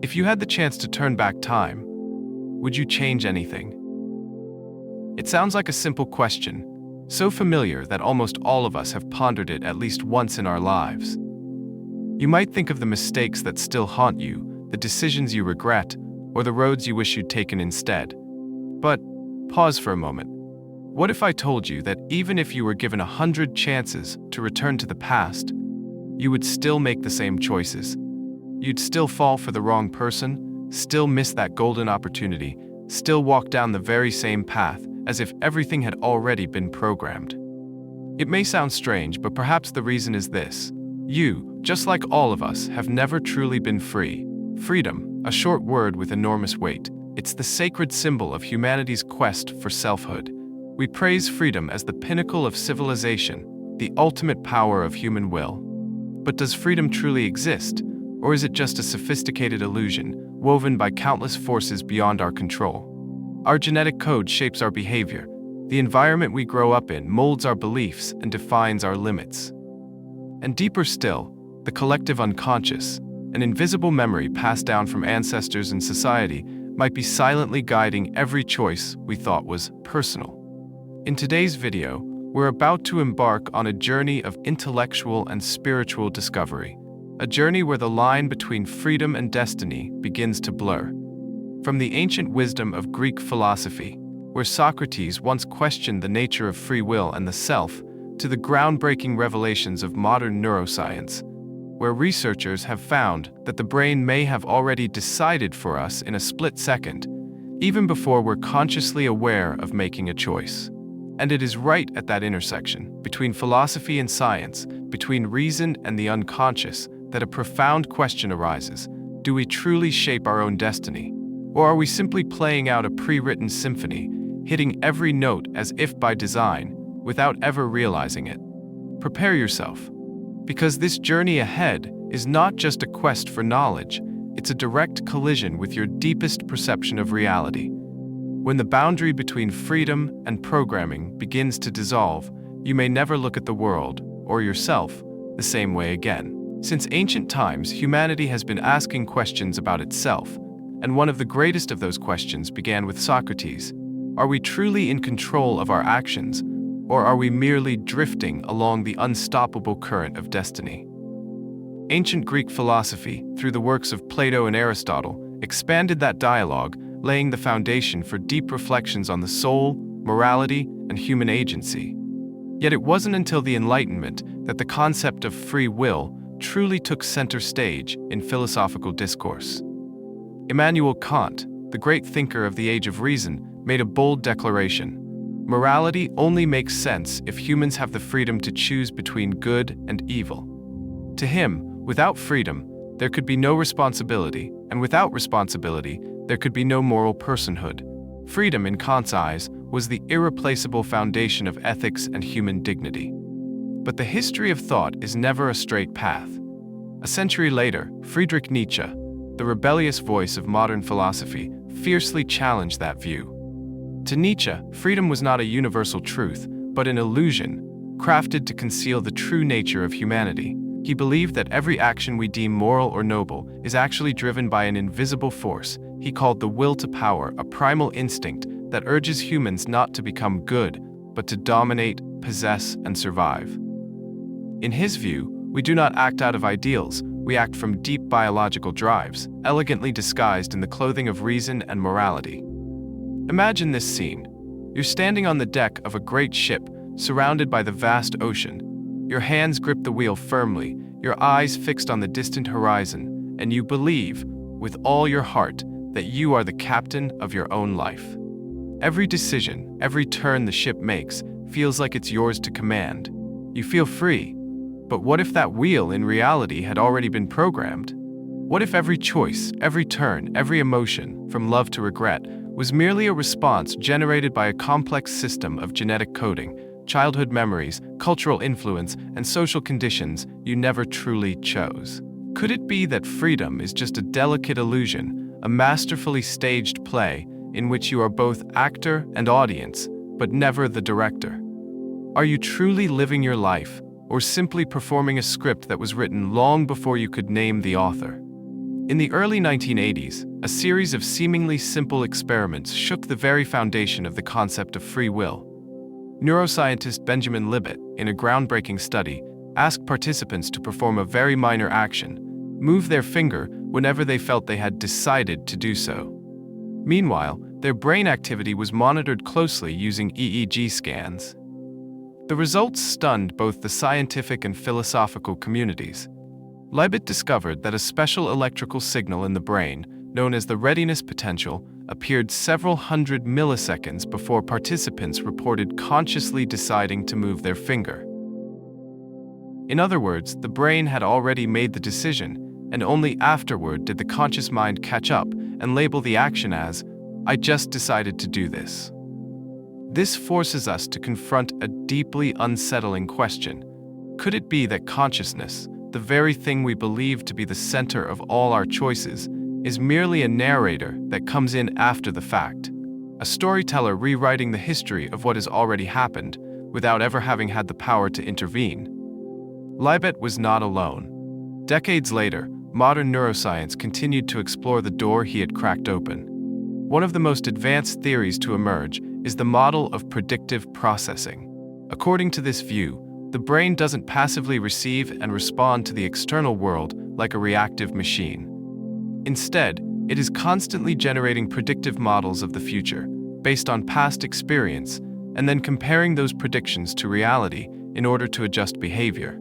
If you had the chance to turn back time, would you change anything? It sounds like a simple question, so familiar that almost all of us have pondered it at least once in our lives. You might think of the mistakes that still haunt you, the decisions you regret, or the roads you wish you'd taken instead. But pause for a moment. What if I told you that even if you were given 100 chances to return to the past, you would still make the same choices? You'd still fall for the wrong person, still miss that golden opportunity, still walk down the very same path as if everything had already been programmed. It may sound strange, but perhaps the reason is this. You, just like all of us, have never truly been free. Freedom, a short word with enormous weight. It's the sacred symbol of humanity's quest for selfhood. We praise freedom as the pinnacle of civilization, the ultimate power of human will. But does freedom truly exist? Or is it just a sophisticated illusion, woven by countless forces beyond our control? Our genetic code shapes our behavior. The environment we grow up in molds our beliefs and defines our limits. And deeper still, the collective unconscious, an invisible memory passed down from ancestors and society, might be silently guiding every choice we thought was personal. In today's video, we're about to embark on a journey of intellectual and spiritual discovery, a journey where the line between freedom and destiny begins to blur. From the ancient wisdom of Greek philosophy, where Socrates once questioned the nature of free will and the self, to the groundbreaking revelations of modern neuroscience, where researchers have found that the brain may have already decided for us in a split second, even before we're consciously aware of making a choice. And it is right at that intersection, between philosophy and science, between reason and the unconscious, that a profound question arises. Do we truly shape our own destiny? Or are we simply playing out a pre-written symphony, hitting every note as if by design, without ever realizing it? Prepare yourself, because this journey ahead is not just a quest for knowledge, it's a direct collision with your deepest perception of reality. When the boundary between freedom and programming begins to dissolve, you may never look at the world, or yourself, the same way again. Since ancient times, humanity has been asking questions about itself, and one of the greatest of those questions began with Socrates. Are we truly in control of our actions, or are we merely drifting along the unstoppable current of destiny? Ancient Greek philosophy, through the works of Plato and Aristotle, expanded that dialogue, laying the foundation for deep reflections on the soul, morality, and human agency. Yet it wasn't until the Enlightenment that the concept of free will truly took center stage in philosophical discourse. Immanuel Kant, the great thinker of the Age of Reason, made a bold declaration. Morality only makes sense if humans have the freedom to choose between good and evil. To him, without freedom, there could be no responsibility, and without responsibility, there could be no moral personhood. Freedom, in Kant's eyes, was the irreplaceable foundation of ethics and human dignity. But the history of thought is never a straight path. A century later, Friedrich Nietzsche, the rebellious voice of modern philosophy, fiercely challenged that view. To Nietzsche, freedom was not a universal truth, but an illusion, crafted to conceal the true nature of humanity. He believed that every action we deem moral or noble is actually driven by an invisible force he called the will to power, a primal instinct that urges humans not to become good, but to dominate, possess, and survive. In his view, we do not act out of ideals, we act from deep biological drives, elegantly disguised in the clothing of reason and morality. Imagine this scene. You're standing on the deck of a great ship, surrounded by the vast ocean. Your hands grip the wheel firmly, your eyes fixed on the distant horizon, and you believe, with all your heart, that you are the captain of your own life. Every decision, every turn the ship makes, feels like it's yours to command. You feel free. But what if that wheel in reality had already been programmed? What if every choice, every turn, every emotion, from love to regret, was merely a response generated by a complex system of genetic coding, childhood memories, cultural influence, and social conditions you never truly chose? Could it be that freedom is just a delicate illusion, a masterfully staged play in which you are both actor and audience, but never the director? Are you truly living your life, or simply performing a script that was written long before you could name the author? In the early 1980s, a series of seemingly simple experiments shook the very foundation of the concept of free will. Neuroscientist Benjamin Libet, in a groundbreaking study, asked participants to perform a very minor action, move their finger whenever they felt they had decided to do so. Meanwhile, their brain activity was monitored closely using EEG scans. The results stunned both the scientific and philosophical communities. Libet discovered that a special electrical signal in the brain, known as the readiness potential, appeared several hundred milliseconds before participants reported consciously deciding to move their finger. In other words, the brain had already made the decision, and only afterward did the conscious mind catch up and label the action as, "I just decided to do this." This forces us to confront a deeply unsettling question. Could it be that consciousness, the very thing we believe to be the center of all our choices, is merely a narrator that comes in after the fact, a storyteller rewriting the history of what has already happened without ever having had the power to intervene? Libet was not alone. Decades later, modern neuroscience continued to explore the door he had cracked open. One of the most advanced theories to emerge is the model of predictive processing. According to this view, the brain doesn't passively receive and respond to the external world like a reactive machine. Instead, it is constantly generating predictive models of the future, based on past experience, and then comparing those predictions to reality in order to adjust behavior.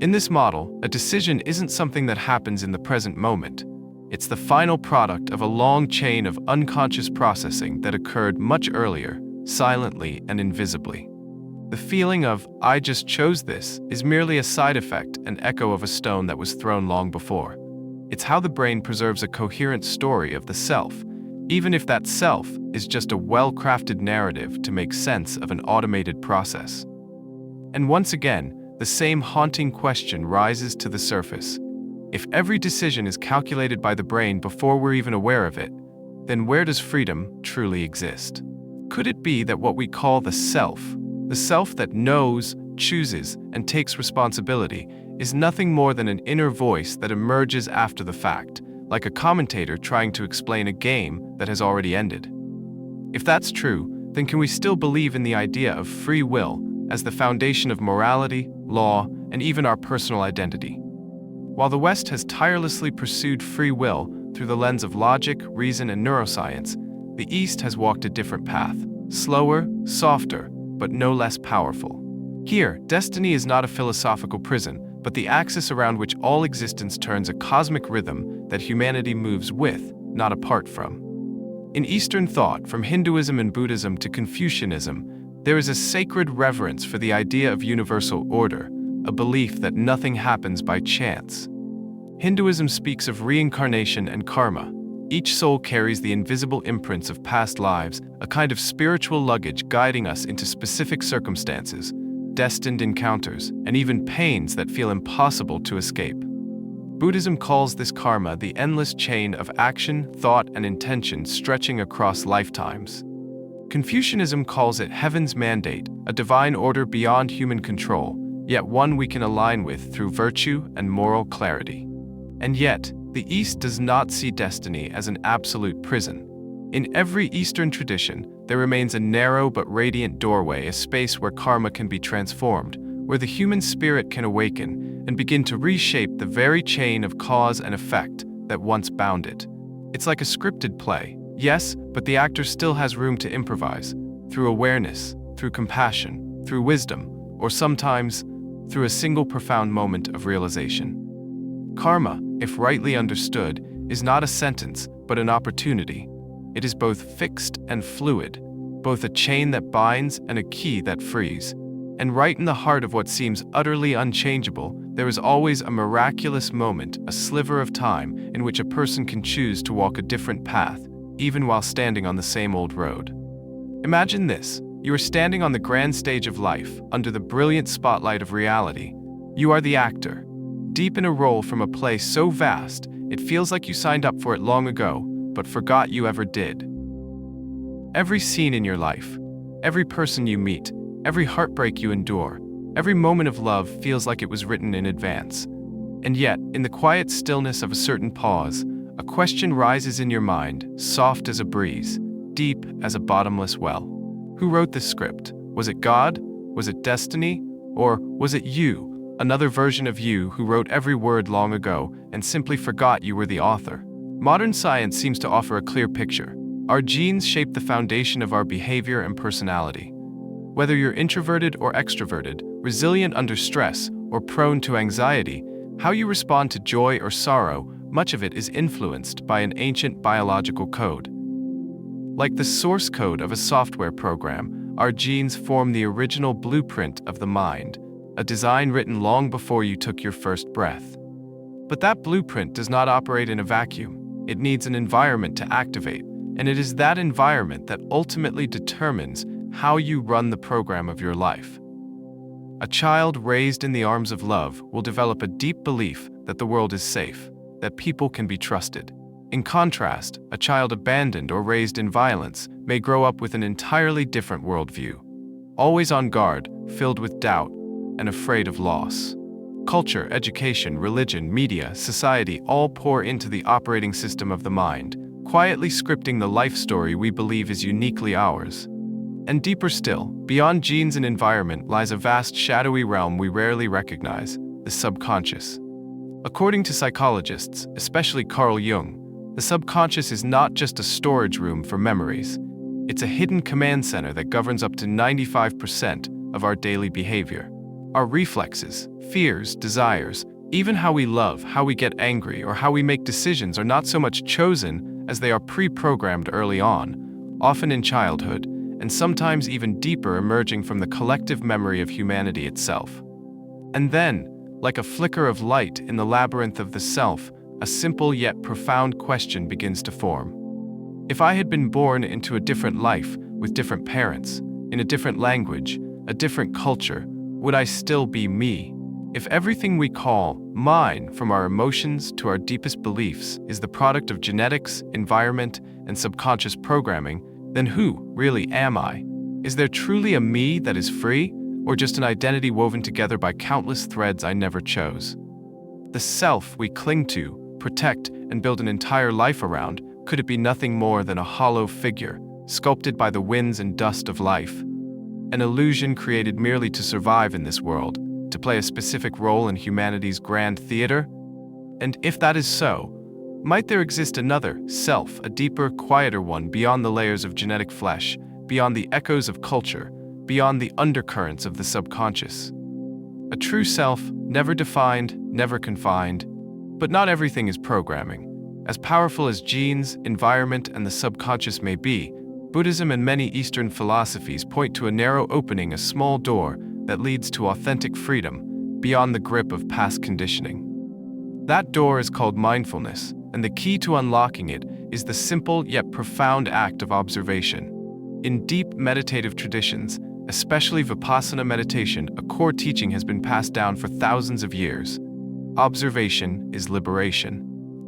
In this model, a decision isn't something that happens in the present moment. It's the final product of a long chain of unconscious processing that occurred much earlier, silently and invisibly. The feeling of, "I just chose this," is merely a side effect, an echo of a stone that was thrown long before. It's how the brain preserves a coherent story of the self, even if that self is just a well-crafted narrative to make sense of an automated process. And once again, the same haunting question rises to the surface. If every decision is calculated by the brain before we're even aware of it, then where does freedom truly exist? Could it be that what we call the self that knows, chooses, and takes responsibility, is nothing more than an inner voice that emerges after the fact, like a commentator trying to explain a game that has already ended? If that's true, then can we still believe in the idea of free will as the foundation of morality, law, and even our personal identity? While the West has tirelessly pursued free will through the lens of logic, reason, and neuroscience, the East has walked a different path, slower, softer, but no less powerful. Here, destiny is not a philosophical prison, but the axis around which all existence turns, a cosmic rhythm that humanity moves with, not apart from. In Eastern thought, from Hinduism and Buddhism to Confucianism, there is a sacred reverence for the idea of universal order, a belief that nothing happens by chance. Hinduism speaks of reincarnation and karma. Each soul carries the invisible imprints of past lives, a kind of spiritual luggage guiding us into specific circumstances, destined encounters, and even pains that feel impossible to escape. Buddhism calls this karma the endless chain of action, thought, and intention stretching across lifetimes. Confucianism calls it heaven's mandate, a divine order beyond human control, yet one we can align with through virtue and moral clarity. And yet, the East does not see destiny as an absolute prison. In every Eastern tradition, there remains a narrow but radiant doorway, a space where karma can be transformed, where the human spirit can awaken and begin to reshape the very chain of cause and effect that once bound it. It's like a scripted play, yes, but the actor still has room to improvise, through awareness, through compassion, through wisdom, or sometimes through a single profound moment of realization. Karma, if rightly understood, is not a sentence, but an opportunity. It is both fixed and fluid, both a chain that binds and a key that frees. And right in the heart of what seems utterly unchangeable, there is always a miraculous moment, a sliver of time, in which a person can choose to walk a different path, even while standing on the same old road. Imagine this. You are standing on the grand stage of life, under the brilliant spotlight of reality. You are the actor, deep in a role from a play so vast, it feels like you signed up for it long ago, but forgot you ever did. Every scene in your life, every person you meet, every heartbreak you endure, every moment of love feels like it was written in advance. And yet, in the quiet stillness of a certain pause, a question rises in your mind, soft as a breeze, deep as a bottomless well. Who wrote this script? Was it God? Was it destiny? Or was it you, another version of you who wrote every word long ago and simply forgot you were the author? Modern science seems to offer a clear picture. Our genes shape the foundation of our behavior and personality. Whether you're introverted or extroverted, resilient under stress, or prone to anxiety, how you respond to joy or sorrow, much of it is influenced by an ancient biological code. Like the source code of a software program, our genes form the original blueprint of the mind, a design written long before you took your first breath. But that blueprint does not operate in a vacuum. It needs an environment to activate, and it is that environment that ultimately determines how you run the program of your life. A child raised in the arms of love will develop a deep belief that the world is safe, that people can be trusted. In contrast, a child abandoned or raised in violence may grow up with an entirely different worldview, always on guard, filled with doubt, and afraid of loss. Culture, education, religion, media, society all pour into the operating system of the mind, quietly scripting the life story we believe is uniquely ours. And deeper still, beyond genes and environment lies a vast shadowy realm we rarely recognize, the subconscious. According to psychologists, especially Carl Jung, the subconscious is not just a storage room for memories. It's a hidden command center that governs up to 95% of our daily behavior. Our reflexes, fears, desires, even how we love, how we get angry, or how we make decisions are not so much chosen as they are pre-programmed early on, often in childhood, and sometimes even deeper emerging from the collective memory of humanity itself. And then, like a flicker of light in the labyrinth of the self, a simple yet profound question begins to form. If I had been born into a different life, with different parents, in a different language, a different culture, would I still be me? If everything we call mine, from our emotions to our deepest beliefs, is the product of genetics, environment, and subconscious programming, then who really am I? Is there truly a me that is free, or just an identity woven together by countless threads I never chose? The self we cling to, protect, and build an entire life around, could it be nothing more than a hollow figure, sculpted by the winds and dust of life? An illusion created merely to survive in this world, to play a specific role in humanity's grand theater? And if that is so, might there exist another self, a deeper, quieter one beyond the layers of genetic flesh, beyond the echoes of culture, beyond the undercurrents of the subconscious? A true self, never defined, never confined. But not everything is programming. As powerful as genes, environment, and the subconscious may be, Buddhism and many Eastern philosophies point to a narrow opening, a small door that leads to authentic freedom, beyond the grip of past conditioning. That door is called mindfulness, and the key to unlocking it is the simple yet profound act of observation. In deep meditative traditions, especially Vipassana meditation, a core teaching has been passed down for thousands of years. Observation is liberation.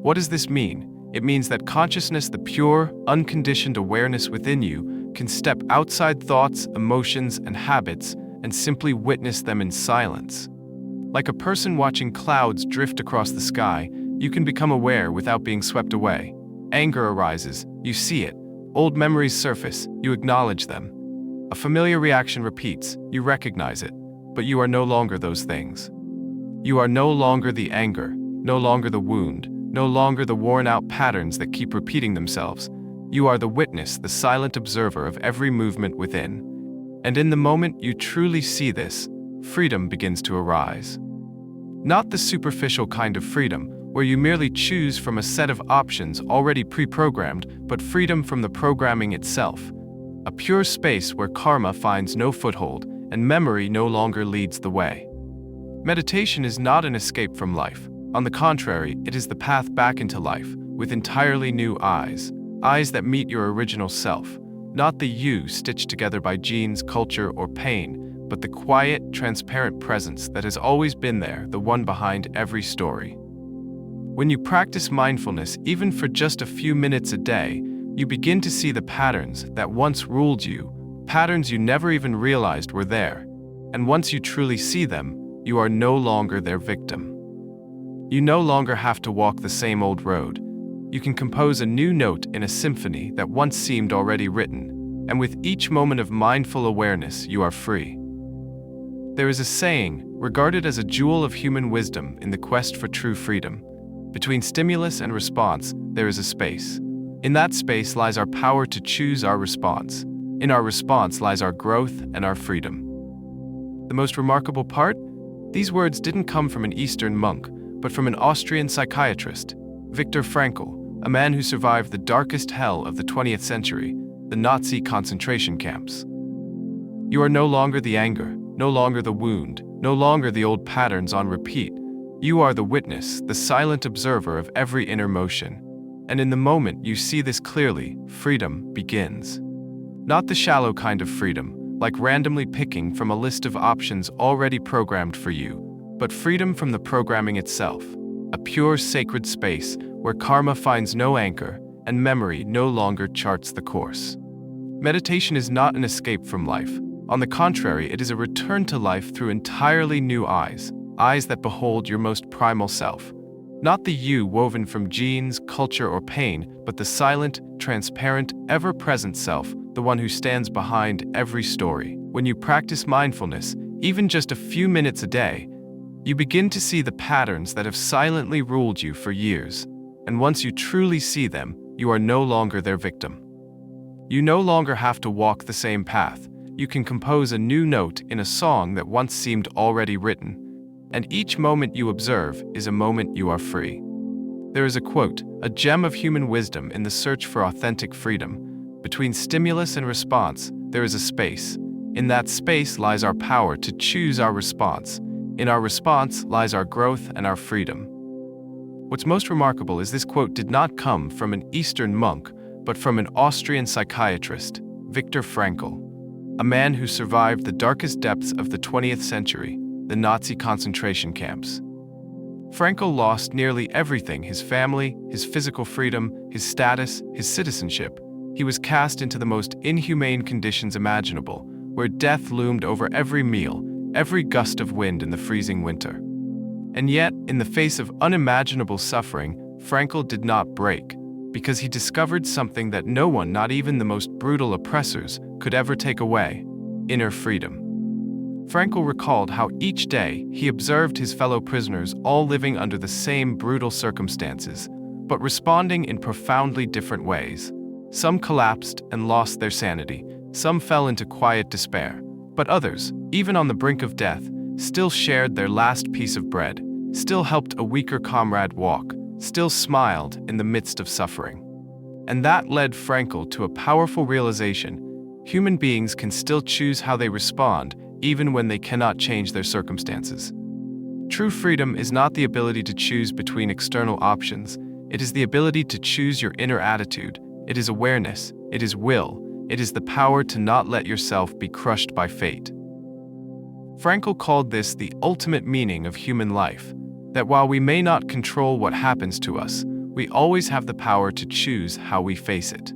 What does this mean? It means that consciousness, the pure, unconditioned awareness within you, can step outside thoughts, emotions, and habits and simply witness them in silence. Like a person watching clouds drift across the sky, you can become aware without being swept away. Anger arises, you see it. Old memories surface, you acknowledge them. A familiar reaction repeats, you recognize it, but you are no longer those things. You are no longer the anger, no longer the wound, no longer the worn-out patterns that keep repeating themselves. You are the witness, the silent observer of every movement within. And in the moment you truly see this, freedom begins to arise. Not the superficial kind of freedom, where you merely choose from a set of options already pre-programmed, but freedom from the programming itself. A pure space where karma finds no foothold and memory no longer leads the way. Meditation is not an escape from life. On the contrary, it is the path back into life, with entirely new eyes. Eyes that meet your original self, not the you stitched together by genes, culture, or pain, but the quiet, transparent presence that has always been there, the one behind every story. When you practice mindfulness, even for just a few minutes a day, you begin to see the patterns that once ruled you, patterns you never even realized were there. And once you truly see them, you are no longer their victim. You no longer have to walk the same old road. You can compose a new note in a symphony that once seemed already written, and with each moment of mindful awareness, you are free. There is a saying, regarded as a jewel of human wisdom in the quest for true freedom. Between stimulus and response, there is a space. In that space lies our power to choose our response. In our response lies our growth and our freedom. The most remarkable part? These words didn't come from an Eastern monk, but from an Austrian psychiatrist, Viktor Frankl, a man who survived the darkest hell of the 20th century, the Nazi concentration camps. You are no longer the anger, no longer the wound, no longer the old patterns on repeat. You are the witness, the silent observer of every inner motion. And in the moment you see this clearly, freedom begins. Not the shallow kind of freedom, like randomly picking from a list of options already programmed for you, but freedom from the programming itself, a pure sacred space where karma finds no anchor and memory no longer charts the course. Meditation is not an escape from life. On the contrary, it is a return to life through entirely new eyes, eyes that behold your most primal self. Not the you woven from genes, culture, or pain, but the silent, transparent, ever-present self, the one who stands behind every story. When you practice mindfulness, even just a few minutes a day, you begin to see the patterns that have silently ruled you for years. And once you truly see them, you are no longer their victim. You no longer have to walk the same path. You can compose a new note in a song that once seemed already written. And each moment you observe is a moment you are free. There is a quote, a gem of human wisdom in the search for authentic freedom. Between stimulus and response, there is a space. In that space lies our power to choose our response. In our response lies our growth and our freedom. What's most remarkable is this quote did not come from an Eastern monk, but from an Austrian psychiatrist, Viktor Frankl, a man who survived the darkest depths of the 20th century, the Nazi concentration camps. Frankl lost nearly everything: his family, his physical freedom, his status, his citizenship. He was cast into the most inhumane conditions imaginable, where death loomed over every meal, every gust of wind in the freezing winter. And yet, in the face of unimaginable suffering, Frankl did not break, because he discovered something that no one, not even the most brutal oppressors, could ever take away: inner freedom. Frankl recalled how each day he observed his fellow prisoners all living under the same brutal circumstances, but responding in profoundly different ways. Some collapsed and lost their sanity, some fell into quiet despair, but others, even on the brink of death, still shared their last piece of bread, still helped a weaker comrade walk, still smiled in the midst of suffering. And that led Frankl to a powerful realization: human beings can still choose how they respond, even when they cannot change their circumstances. True freedom is not the ability to choose between external options. It is the ability to choose your inner attitude. It is awareness. It is will. It is the power to not let yourself be crushed by fate. Frankl called this the ultimate meaning of human life, that while we may not control what happens to us, we always have the power to choose how we face it.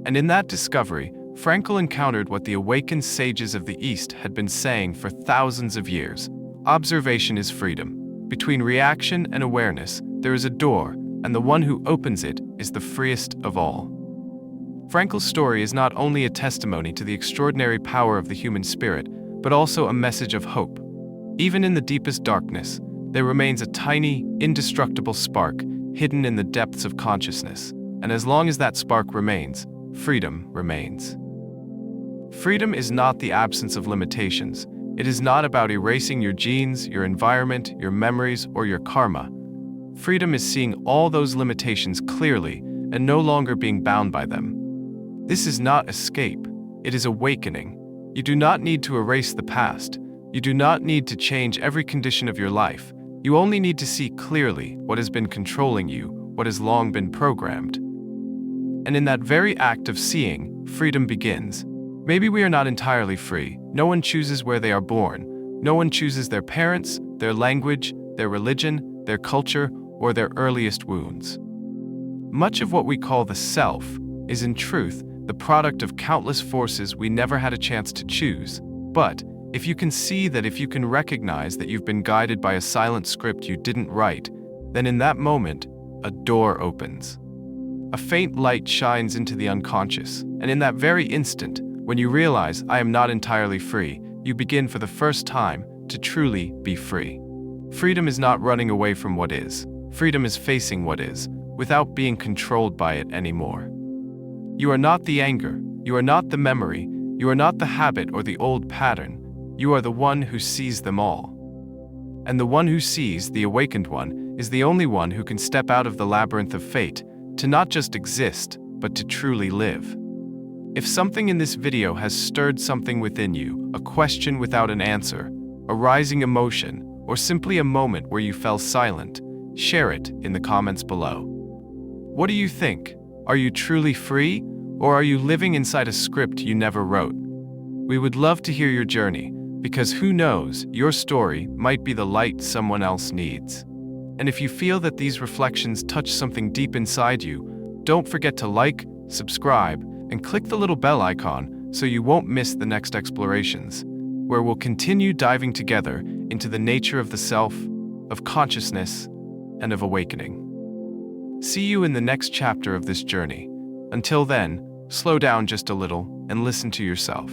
And in that discovery, Frankl encountered what the awakened sages of the East had been saying for thousands of years: observation is freedom. Between reaction and awareness, there is a door, and the one who opens it is the freest of all. Frankl's story is not only a testimony to the extraordinary power of the human spirit, but also a message of hope. Even in the deepest darkness, there remains a tiny, indestructible spark hidden in the depths of consciousness, and as long as that spark remains, freedom remains. Freedom is not the absence of limitations. It is not about erasing your genes, your environment, your memories, or your karma. Freedom is seeing all those limitations clearly and no longer being bound by them. This is not escape. It is awakening. You do not need to erase the past. You do not need to change every condition of your life. You only need to see clearly what has been controlling you, what has long been programmed. And in that very act of seeing, freedom begins. Maybe we are not entirely free. No one chooses where they are born. No one chooses their parents, their language, their religion, their culture, or their earliest wounds. Much of what we call the self is in truth the product of countless forces we never had a chance to choose. But if you can recognize that you've been guided by a silent script you didn't write, then in that moment, a door opens. A faint light shines into the unconscious, and in that very instant, when you realize I am not entirely free, you begin for the first time to truly be free. Freedom is not running away from what is. Freedom is facing what is, without being controlled by it anymore. You are not the anger, you are not the memory, you are not the habit or the old pattern, you are the one who sees them all. And the one who sees, the awakened one, is the only one who can step out of the labyrinth of fate, to not just exist, but to truly live. If something in this video has stirred something within you, a question without an answer, a rising emotion, or simply a moment where you fell silent, share it in the comments below. What do you think? Are you truly free, or are you living inside a script you never wrote? We would love to hear your journey, because who knows, your story might be the light someone else needs. And if you feel that these reflections touch something deep inside you, don't forget to like, subscribe, and click the little bell icon so you won't miss the next explorations, where we'll continue diving together into the nature of the self, of consciousness, and of awakening. See you in the next chapter of this journey. Until then, slow down just a little and listen to yourself.